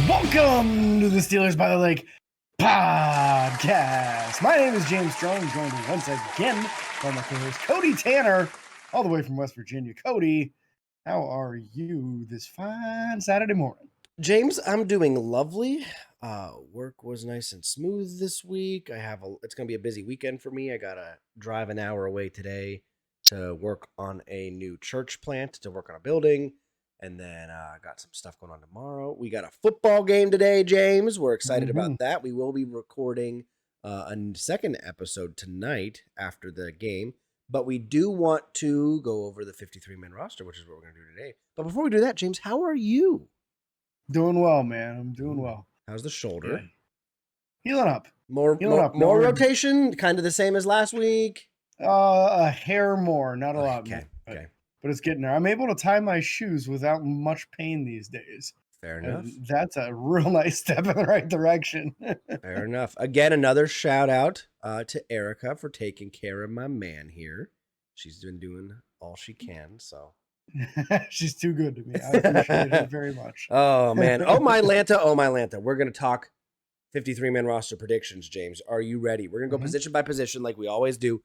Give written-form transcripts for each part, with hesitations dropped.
Welcome to the Steelers by the Lake podcast. My name is James Strong, joined once again by my co-host Cody Tanner, all the way from West Virginia. Cody, how are you this fine Saturday morning? James, I'm doing lovely. Work was nice and smooth this week. It's going to be a busy weekend for me. I got to drive an hour away today to work on a new church plant, to work on a building. And then I got some stuff going on tomorrow. We got a football game today, James. We're excited about that. We will be recording a second episode tonight after the game. But we do want to go over the 53-man roster, which is what we're going to do today. But before we do that, James, how are you? Doing well, man. I'm doing well. How's the shoulder? Good. Healing up. More rotation, kind of the same as last week? A hair more, not a lot more. Okay. But it's getting there. I'm able to tie my shoes without much pain these days. Fair enough. And that's a real nice step in the right direction. Fair enough. Again, another shout out to Erica for taking care of my man here. She's been doing all she can, so. She's too good to me. I appreciate it very much. Oh, man. Oh, my Lanta. We're going to talk 53-man roster predictions, James. Are you ready? We're going to go position by position like we always do.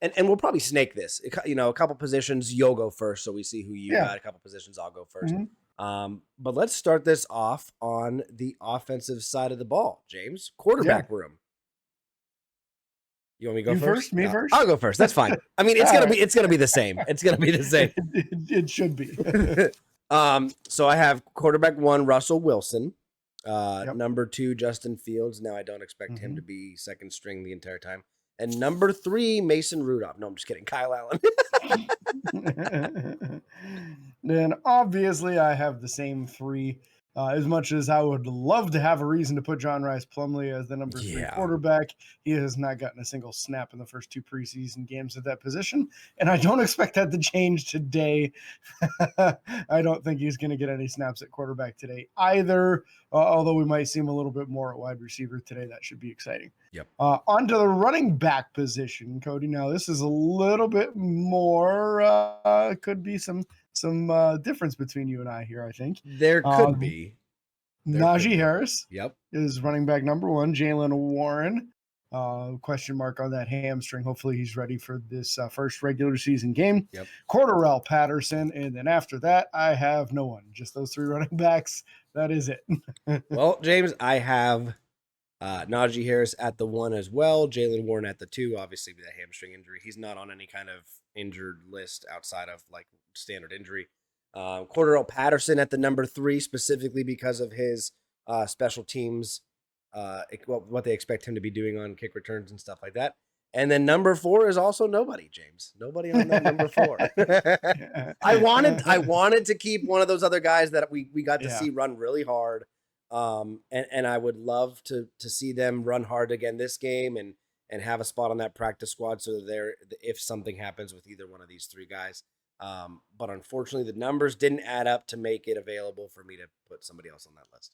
And we'll probably snake this. A couple positions, you'll go first, so we see who you got. A couple positions, I'll go first. But let's start this off on the offensive side of the ball, James. Quarterback room. You want me to go first? Me first? I'll go first. That's fine. I mean, it's gonna be the same. It's gonna be the same. It should be. So I have quarterback 1, Russell Wilson. Number 2, Justin Fields. Now I don't expect him to be second string the entire time. And number 3, Mason Rudolph. No, I'm just kidding. Kyle Allen. Then obviously I have the same 3. As much as I would love to have a reason to put John Rice Plumlee as the number 3 quarterback, he has not gotten a single snap in the first 2 preseason games at that position, and I don't expect that to change today. I don't think he's going to get any snaps at quarterback today either, although we might see him a little bit more at wide receiver today. That should be exciting. Yep. Onto the running back position, Cody. Now, this is a little bit more, could be some difference between you and I here, I think. There could be. Najee Harris is running back number 1. Jaylen Warren, question mark on that hamstring. Hopefully he's ready for this first regular season game. Cordarrelle Patterson, and then after that, I have no one. Just those 3 running backs. That is it. Well, James, I have Najee Harris at the 1 as well. Jaylen Warren at the 2, obviously with a hamstring injury. He's not on any kind of injured list outside of like standard injury. Cordarrelle Patterson at the number 3, specifically because of his special teams, what they expect him to be doing on kick returns and stuff like that. And then number 4 is also nobody, James. Nobody on that number 4. I wanted to keep one of those other guys that we got to see run really hard. And I would love to see them run hard again this game and have a spot on that practice squad so that if something happens with either one of these 3 guys. But unfortunately, the numbers didn't add up to make it available for me to put somebody else on that list.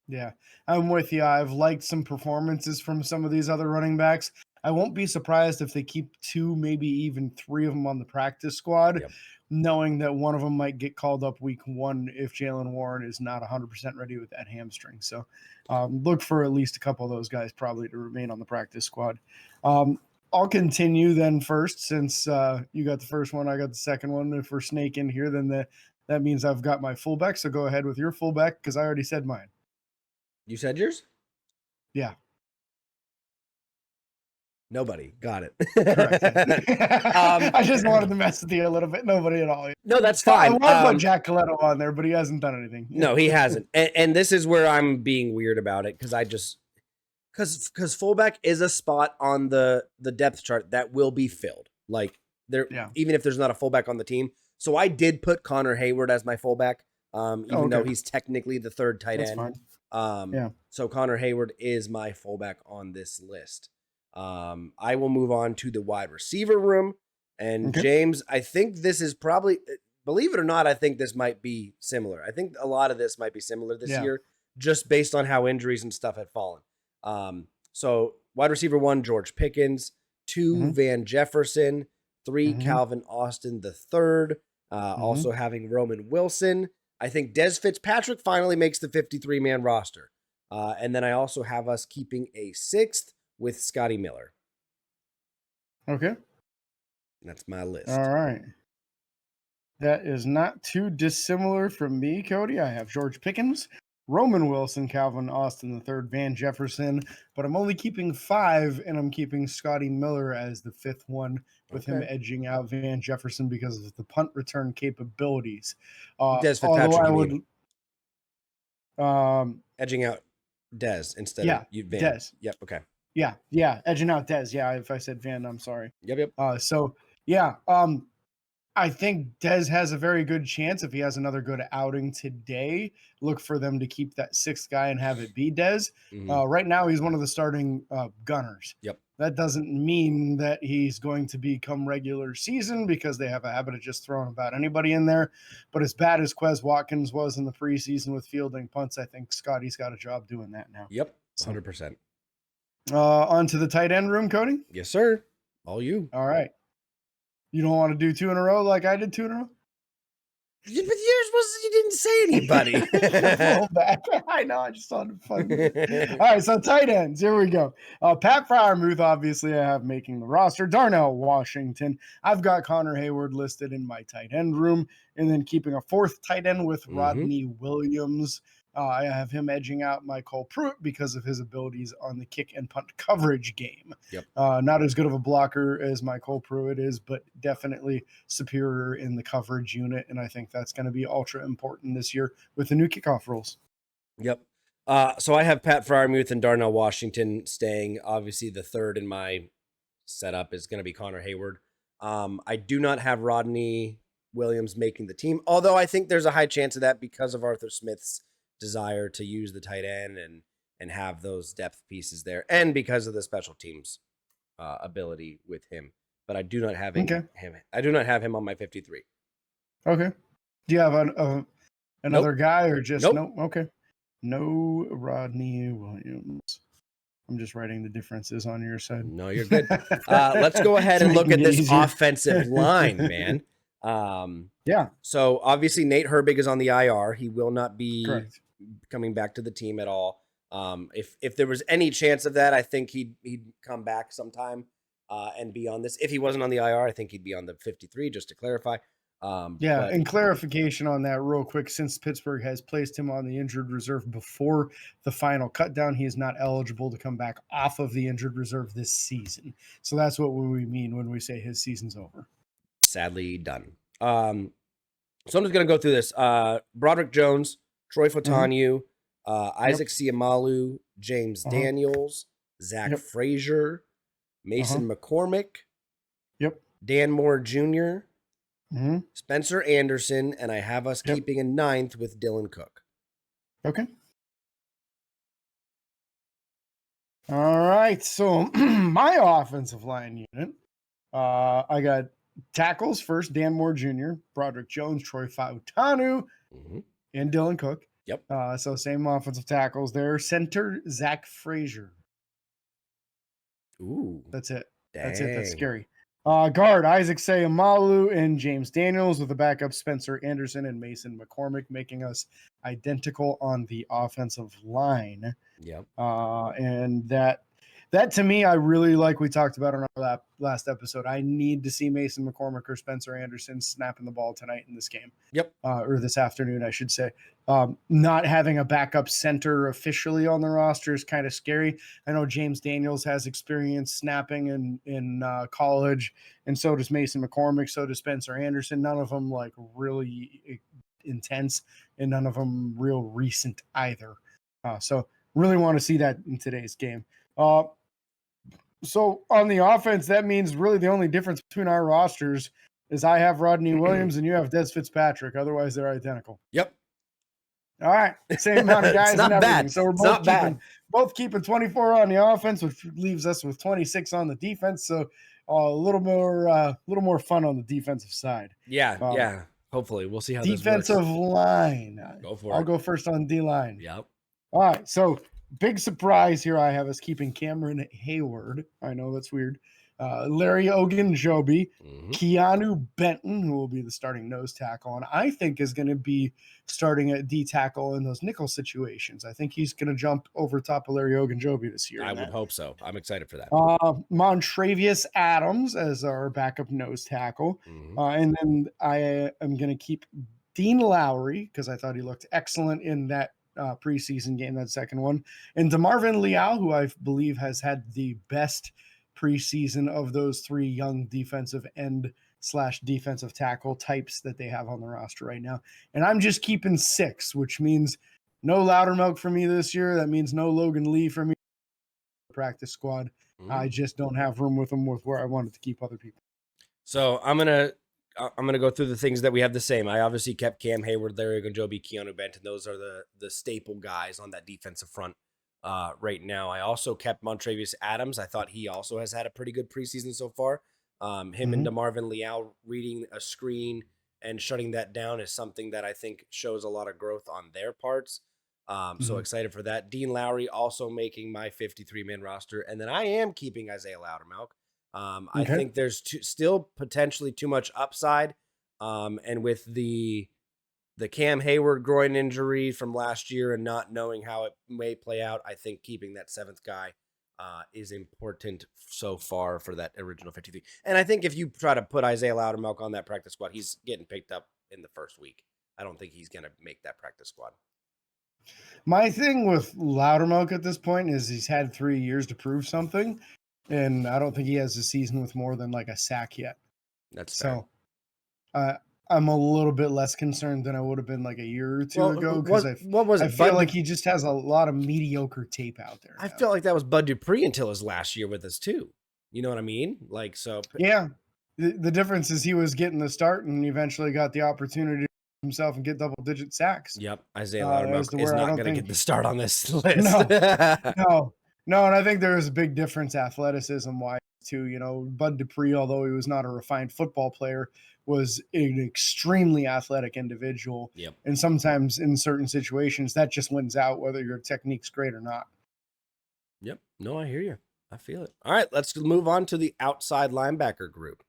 Yeah, I'm with you. I've liked some performances from some of these other running backs. I won't be surprised if they keep 2, maybe even 3 of them on the practice squad, knowing that one of them might get called up week 1 if Jaylen Warren is not 100% ready with that hamstring. So look for at least a couple of those guys probably to remain on the practice squad. I'll continue then first, since you got the first one, I got the second one. If we're snaking here, then that means I've got my fullback. So go ahead with your fullback because I already said mine. You said yours? Yeah. Nobody. Got it. I just wanted to mess with you a little bit. Nobody at all. No, that's fine. I want to put Jack Coletto on there, but he hasn't done anything. No, he hasn't. And this is where I'm being weird about it because fullback is a spot on the depth chart that will be filled. Like even if there's not a fullback on the team. So I did put Connor Hayward as my fullback, even though he's technically the 3rd tight end. Fine. So Connor Hayward is my fullback on this list. I will move on to the wide receiver room. And Okay. James, I think this is probably, believe it or not, I think this might be similar. I think a lot of this might be similar this year, just based on how injuries and stuff had fallen. So wide receiver 1, George Pickens, 2, Van Jefferson, 3, Calvin Austin the third, also having Roman Wilson. I think Dez Fitzpatrick finally makes the 53-man roster. And then I also have us keeping a 6th with Scotty Miller. Okay. That's my list. All right. That is not too dissimilar from me, Cody. I have George Pickens, Roman Wilson, Calvin Austin III, Van Jefferson, but I'm only keeping 5, and I'm keeping Scotty Miller as the 5th one, with him edging out Van Jefferson because of the punt return capabilities. Dez Fitzpatrick, I would edging out Dez instead of you, Van. Dez. Yep. Okay. Yeah, edging out Dez. Yeah, if I said Van, I'm sorry. Yep. I think Dez has a very good chance if he has another good outing today. Look for them to keep that 6th guy and have it be Dez. Right now, he's one of the starting gunners. Yep. That doesn't mean that he's going to become regular season because they have a habit of just throwing about anybody in there. But as bad as Quez Watkins was in the preseason with fielding punts, I think Scotty's got a job doing that now. Yep, 100%. On to the tight end room, Cody? Yes, sir. All you. All right. You don't want to do 2 in a row like I did 2 in a row? But you didn't say anybody. I know, I just thought it fun. All right, so tight ends, here we go. Pat Freiermuth, obviously, I have making the roster. Darnell Washington. I've got Connor Hayward listed in my tight end room, and then keeping a 4th tight end with Rodney Williams. I have him edging out Michael Pruitt because of his abilities on the kick and punt coverage game. Yep. Not as good of a blocker as Michael Pruitt is, but definitely superior in the coverage unit. And I think that's going to be ultra important this year with the new kickoff rules. Yep. So I have Pat Freiermuth and Darnell Washington staying. Obviously, the 3rd in my setup is going to be Connor Hayward. I do not have Rodney Williams making the team, although I think there's a high chance of that because of Arthur Smith's desire to use the tight end and have those depth pieces there, and because of the special teams ability with him. But I do not have him. I do not have him on my 53. Okay. Do you have another guy or just no? Okay. No Rodney Williams. I'm just writing the differences on your side. No, you're good. Let's go ahead and look at this offensive line, man. So obviously Nate Herbig is on the IR. He will not be coming back to the team at all. If there was any chance of that, I think he'd come back sometime and be on this. If he wasn't on the IR, I think he'd be on the 53, just to clarify. And clarification on that real quick, since Pittsburgh has placed him on the injured reserve before the final cut down, he is not eligible to come back off of the injured reserve this season. So that's what we mean when we say his season's over. Sadly done. So I'm just going to go through this. Broderick Jones, Troy Fautanu, Isaac Siamalu, James Daniels, Zach Frazier, Mason McCormick, Dan Moore Jr., Spencer Anderson, and I have us keeping a 9th with Dylan Cook. Okay. All right. So my offensive line unit, I got tackles first, Dan Moore Jr., Broderick Jones, Troy Fautanu, and Dylan Cook. Yep. So same offensive tackles there. Center, Zach Frazier. Ooh. That's it. Dang. That's it. That's scary. Guard, Isaac Siamalu and James Daniels, with the backup Spencer Anderson and Mason McCormick, making us identical on the offensive line. Yep. And that to me, I really like. We talked about on our last episode. I need to see Mason McCormick or Spencer Anderson snapping the ball tonight in this game. Yep. Or this afternoon, I should say. Not having a backup center officially on the roster is kind of scary. I know James Daniels has experience snapping in college, and so does Mason McCormick. So does Spencer Anderson. None of them like really intense, and none of them real recent either. So really want to see that in today's game. So on the offense, that means really the only difference between our rosters is I have Rodney Williams and you have Dez Fitzpatrick. Otherwise, they're identical. Yep. All right. Same amount of guys and everything. So we're both both keeping 24 on the offense, which leaves us with 26 on the defense. So a little more fun on the defensive side. Yeah. Hopefully, we'll see how this Defensive works. line. Go for I'll it. go first on D line. Yep. All right. So big surprise here I have is keeping Cameron Hayward. I know that's weird. Larry Ogunjobi, Keanu Benton, who will be the starting nose tackle, and I think is going to be starting at D tackle in those nickel situations. I think he's going to jump over top of Larry Ogunjobi this year. I would hope so. I'm excited for that. Montravius Adams as our backup nose tackle. And then I am going to keep Dean Lowry because I thought he looked excellent in that preseason game, that second one. And DeMarvin Leal, who I believe has had the best preseason of those three young defensive end / defensive tackle types that they have on the roster right now. And I'm just keeping 6, which means no Loudermilk for me this year. That means no Logan Lee for me. Practice squad. I just don't have room with them with where I wanted to keep other people. So I'm gonna go through the things that we have the same. I obviously kept Cam Hayward, Larry Ogunjobi, Keanu Benton. Those are the staple guys on that defensive front right now. I also kept Montravius Adams. I thought he also has had a pretty good preseason so far. Him and DeMarvin Leal reading a screen and shutting that down is something that I think shows a lot of growth on their parts. So excited for that. Dean Lowry also making my 53-man roster. And then I am keeping Isaiah Loudermilk. I think there's still potentially too much upside. And with the Cam Hayward groin injury from last year and not knowing how it may play out, I think keeping that 7th guy is important so far for that original 53. And I think if you try to put Isaiah Loudermilk on that practice squad, he's getting picked up in the first week. I don't think he's going to make that practice squad. My thing with Loudermilk at this point is he's had 3 years to prove something, and I don't think he has a season with more than like a sack yet. That's fair. So I'm a little bit less concerned than I would have been like a year or two ago because I feel Bud like he just has a lot of mediocre tape out there. I felt like that was Bud Dupree until his last year with us too. You know what I mean? Like, so yeah. The difference is he was getting the start and eventually got the opportunity himself and get double-digit sacks. Yep, Isaiah Loudermilk is not going to get the start on this list. No, and I think there is a big difference athleticism-wise too. You know, Bud Dupree, although he was not a refined football player, was an extremely athletic individual. Yep. And sometimes in certain situations, that just wins out whether your technique's great or not. Yep. No, I hear you. I feel it. All right, let's move on to the outside linebacker group.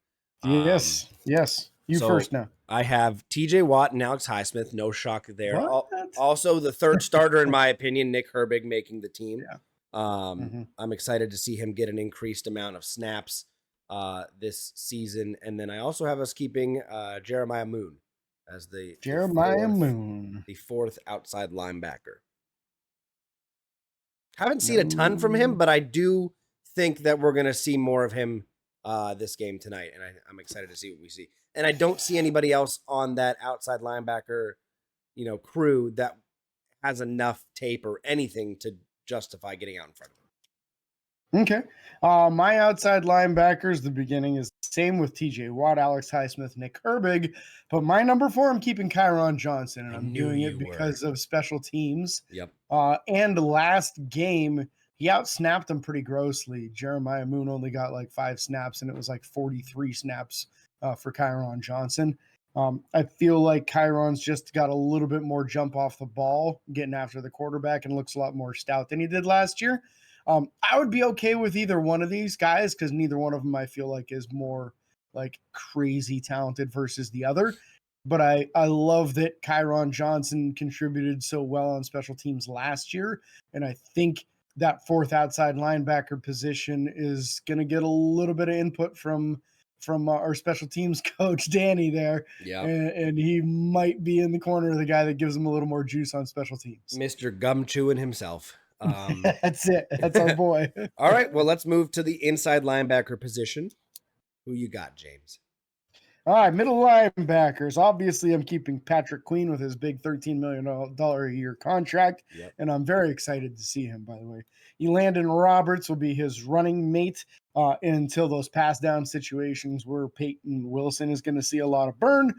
Yes. You first now. I have TJ Watt and Alex Highsmith. No shock there. Also, the third starter, in my opinion, Nick Herbig making the team. Yeah. I'm excited to see him get an increased amount of snaps this season. And then I also have us keeping Jeremiah Moon as the fourth outside linebacker. Haven't seen a ton from him, but I do think that we're going to see more of him this game tonight, and I'm excited to see what we see. And I don't see anybody else on that outside linebacker, crew that has enough tape or anything to justify getting out in front of him. Okay. My outside linebackers, the beginning is the same with TJ Watt, Alex Highsmith, Nick Herbig, but my number 4, I'm keeping Kyron Johnson, and I'm doing it because of special teams. Yep. And last game, he outsnapped him pretty grossly. Jeremiah Moon only got like 5 snaps, and it was like 43 snaps for Kyron Johnson. I feel like Kyron's just got a little bit more jump off the ball, getting after the quarterback, and looks a lot more stout than he did last year. I would be okay with either one of these guys because neither one of them I feel like is more like crazy talented versus the other. But I love that Kyron Johnson contributed so well on special teams last year, and I think that fourth outside linebacker position is going to get a little bit of input from our special teams coach, Danny, there. Yeah. And he might be in the corner of the guy that gives him a little more juice on special teams. Mr. Gum Chewing himself. That's it. That's our boy. All right. Well, let's move to the inside linebacker position. Who you got, James? All right, middle linebackers. Obviously, I'm keeping Patrick Queen with his big $13 million a year contract, and I'm very excited to see him, by the way. Elandon Roberts will be his running mate until those pass down situations where Peyton Wilson is going to see a lot of burn.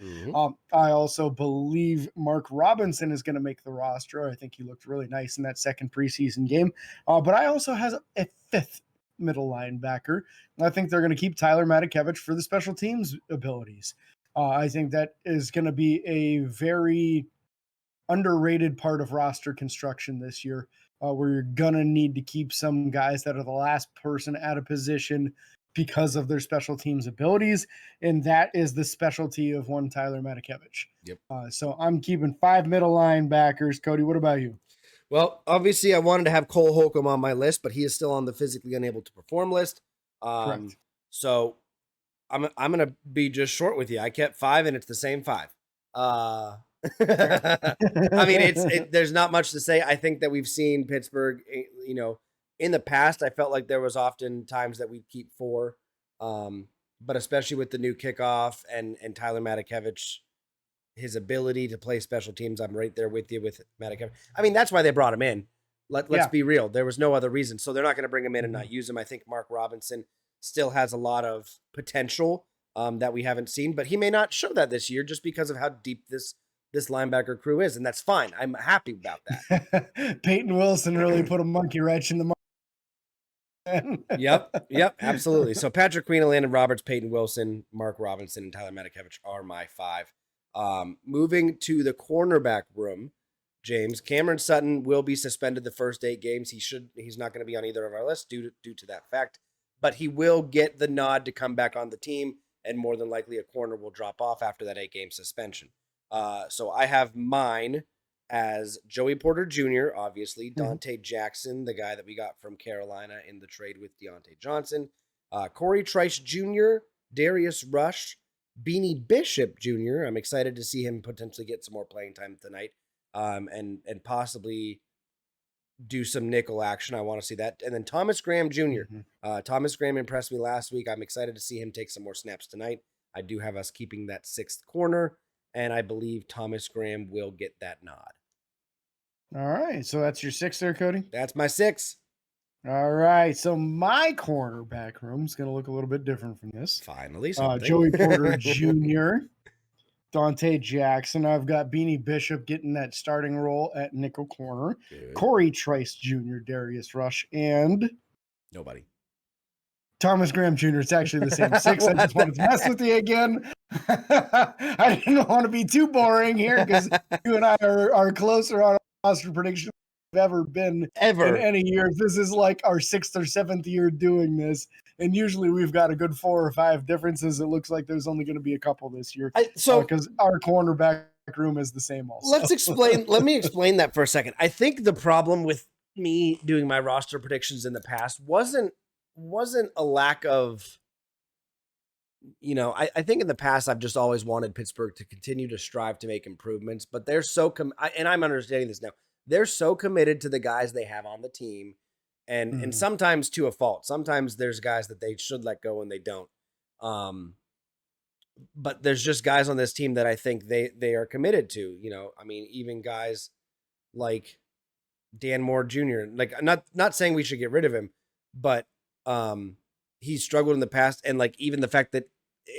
I also believe Mark Robinson is going to make the roster. I think he looked really nice in that second preseason game. But I also have a fifth middle linebacker. I think they're going to keep Tyler Matakevich for the special teams abilities. I think that is going to be a very underrated part of roster construction this year, where you're going to need to keep some guys that are the last person at a position because of their special teams abilities, and that is the specialty of one Tyler Matakevich. So I'm keeping 5 middle linebackers. Cody, what about you? Well, obviously, I wanted to have Cole Holcomb on my list, but he is still on the physically unable to perform list. Correct. So I'm gonna be just short with you. I kept 5, and it's the same 5. I mean, there's not much to say. I think that we've seen Pittsburgh, you know, in the past. I felt like there was often times that we'd keep 4, but especially with the new kickoff and Tyler Matakevich, his ability to play special teams, I'm right there with you with Matakevich. I mean, that's why they brought him in. Let's be real. There was no other reason. So they're not going to bring him in and not use him. I think Mark Robinson still has a lot of potential that we haven't seen, but he may not show that this year just because of how deep this linebacker crew is, and that's fine. I'm happy about that. Peyton Wilson really put a monkey wrench in the Yep, absolutely. So Patrick Queen, Elandon Roberts, Peyton Wilson, Mark Robinson, and Tyler Matakevich are my 5. Moving to the cornerback room, James, Cameron Sutton will be suspended the first 8 games. He's not going to be on either of our lists due to that fact, but he will get the nod to come back on the team, and more than likely a corner will drop off after that 8-game suspension. So I have mine as Joey Porter Jr., obviously, Dante Jackson, the guy that we got from Carolina in the trade with Deontay Johnson, Corey Trice Jr., Darius Rush, Beanie Bishop Jr. I'm excited to see him potentially get some more playing time tonight, and possibly do some nickel action. I want to see that. And then Thomas Graham Jr. Thomas Graham impressed me last week. I'm excited to see him take some more snaps tonight. I do have us keeping that 6th corner, and I believe Thomas Graham will get that nod. All right, so that's your 6 there, Cody? That's my 6. All right, so my cornerback room is going to look a little bit different from this. Finally, something. Joey Porter Jr., Dante Jackson. I've got Beanie Bishop getting that starting role at nickel corner. Good. Corey Trice Jr., Darius Rush, and nobody. Thomas Graham Jr. It's actually the same 6. I just wanted to mess with you again. I didn't want to be too boring here because you and I are closer on roster prediction than we've ever been in any year. This is like our 6th or 7th year doing this, and usually we've got a good 4 or 5 differences. It looks like there's only going to be a couple this year, because our cornerback room is the same also. Let me explain that for a second. I think the problem with me doing my roster predictions in the past wasn't a lack of, you know, I think in the past I've just always wanted Pittsburgh to continue to strive to make improvements, but they're so and I'm understanding this now. They're so committed to the guys they have on the team, and sometimes to a fault. Sometimes there's guys that they should let go and they don't. But there's just guys on this team that I think they are committed to. You know, I mean, even guys like Dan Moore Jr. Like, not saying we should get rid of him, but he's struggled in the past, and like even the fact that,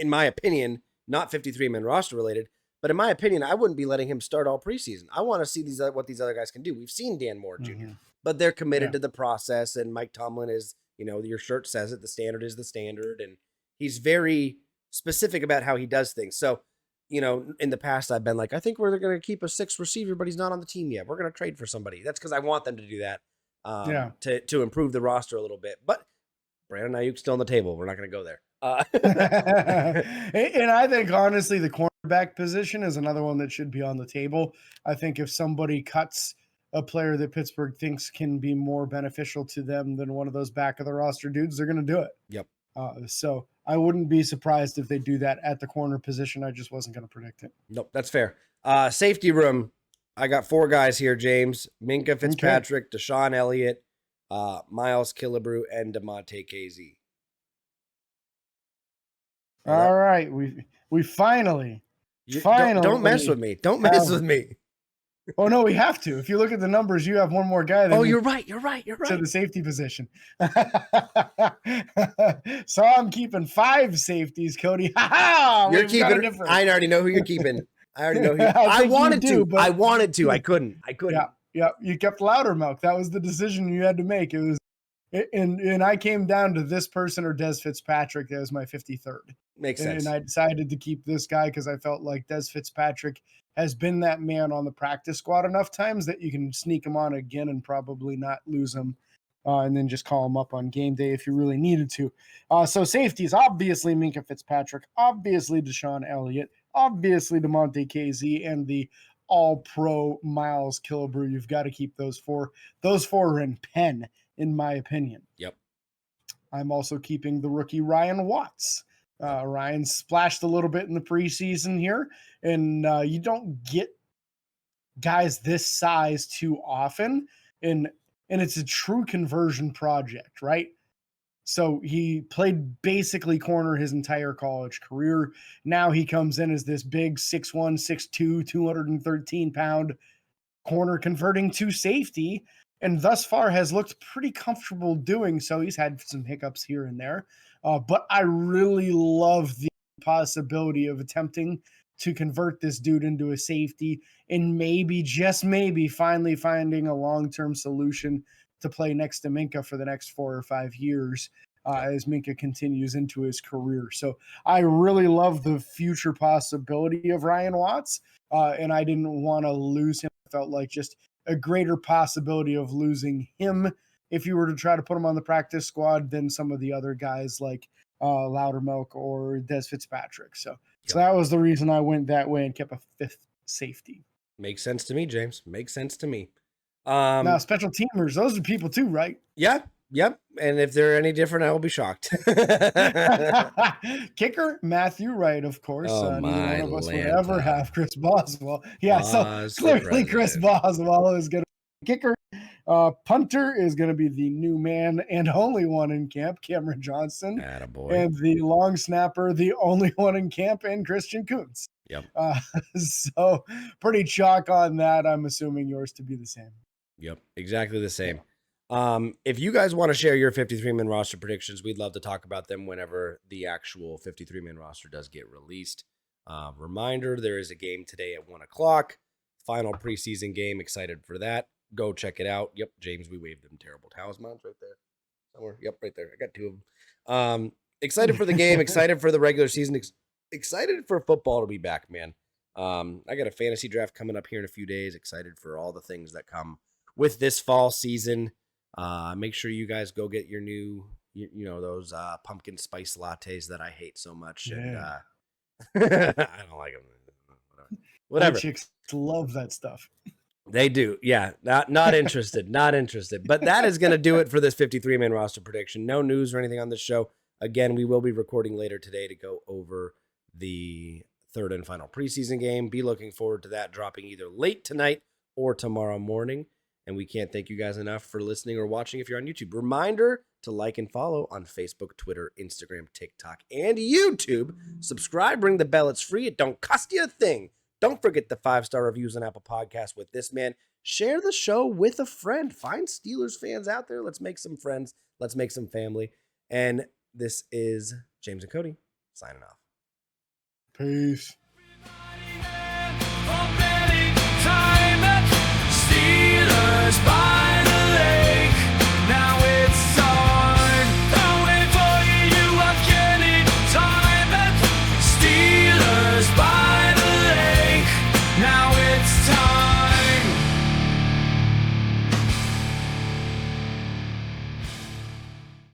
in my opinion, not 53-man roster related, but in my opinion, I wouldn't be letting him start all preseason. I want to see what these other guys can do. We've seen Dan Moore Jr., but they're committed to the process, and Mike Tomlin is, you know, your shirt says it, the standard is the standard, and he's very specific about how he does things. So, you know, in the past, I've been like, I think we're going to keep a 6th receiver, but he's not on the team yet. We're going to trade for somebody. That's because I want them to do that to improve the roster a little bit. But Brandon Ayuk's still on the table. We're not going to go there. And I think, honestly, the cornerback position is another one that should be on the table. I think if somebody cuts a player that Pittsburgh thinks can be more beneficial to them than one of those back of the roster dudes, they're going to do it. Yep. So I wouldn't be surprised if they do that at the corner position. I just wasn't going to predict it. Nope, that's fair. Safety room. I got 4 guys here, James. Minkah Fitzpatrick, Deshaun Elliott, Miles Killebrew, and DeMonte KZ. All right, we finally don't mess with me. Don't mess with me. Oh no, we have to. If you look at the numbers, you have one more guy. Oh, you're right. To the safety position. So I'm keeping 5 safeties, Cody. You're keeping. I already know who you're keeping. I already know who. I wanted to. I wanted to. I couldn't. Yeah. You kept Loudermilk. That was the decision you had to make. It was, and I came down to this person or Des Fitzpatrick as my 53rd. Makes sense. And I decided to keep this guy because I felt like Des Fitzpatrick has been that man on the practice squad enough times that you can sneak him on again and probably not lose him, and then just call him up on game day if you really needed to. So safeties, obviously Minkah Fitzpatrick, obviously Deshaun Elliott, obviously DeMonte KZ, and the all-pro Miles Killebrew. You've got to keep those 4. Those 4 are in pen, in my opinion. Yep. I'm also keeping the rookie Ryan Watts. Ryan splashed a little bit in the preseason here, and you don't get guys this size too often, and it's a true conversion project, right? So he played basically corner his entire college career. Now he comes in as this big 6'1", 6'2", 213-pound corner converting to safety, and thus far has looked pretty comfortable doing so. He's had some hiccups here and there. But I really love the possibility of attempting to convert this dude into a safety and maybe, just maybe, finally finding a long-term solution to play next to Minkah for the next 4 or 5 years as Minkah continues into his career. So I really love the future possibility of Ryan Watts, and I didn't want to lose him. I felt like just a greater possibility of losing him if you were to try to put him on the practice squad than some of the other guys like Loudermilk or Des Fitzpatrick. So that was the reason I went that way and kept a 5th safety. Makes sense to me, James. Makes sense to me. Now, special teamers, those are people too, right? Yeah. Yep. And if they're any different, I will be shocked. Kicker, Matthew Wright, of course. Oh, neither one of us would ever have Chris Boswell. Yeah, Boz, so clearly Chris Boswell is going to be kicker. Punter is going to be the new man and only one in camp, Cameron Johnson. Attaboy. And the long snapper, the only one in camp, and Christian Kuntz. Yep. So pretty chalk on that. I'm assuming yours to be the same. Yep, exactly the same. If you guys want to share your 53-man roster predictions, we'd love to talk about them whenever the actual 53-man roster does get released. Reminder, there is a game today at 1 o'clock. Final preseason game. Excited for that. Go check it out. Yep, James, we waved them terrible talismans right there. Somewhere. Yep, right there. I got 2 of them. Excited for the game. Excited for the regular season. Excited for football to be back, man. I got a fantasy draft coming up here in a few days. Excited for all the things that come with this fall season. Make sure you guys go get your new, those pumpkin spice lattes that I hate so much. Yeah. And I don't like them. Whatever. Chicks love that stuff. They do. Yeah. Not interested. Not interested. But that is going to do it for this 53-man roster prediction. No news or anything on this show. Again, we will be recording later today to go over the 3rd and final preseason game. Be looking forward to that dropping either late tonight or tomorrow morning. And we can't thank you guys enough for listening or watching if you're on YouTube. Reminder to like and follow on Facebook, Twitter, Instagram, TikTok, and YouTube. Subscribe, ring the bell. It's free. It don't cost you a thing. Don't forget the 5-star reviews on Apple Podcasts with this man. Share the show with a friend. Find Steelers fans out there. Let's make some friends. Let's make some family. And this is James and Cody signing off. Peace. Steelers.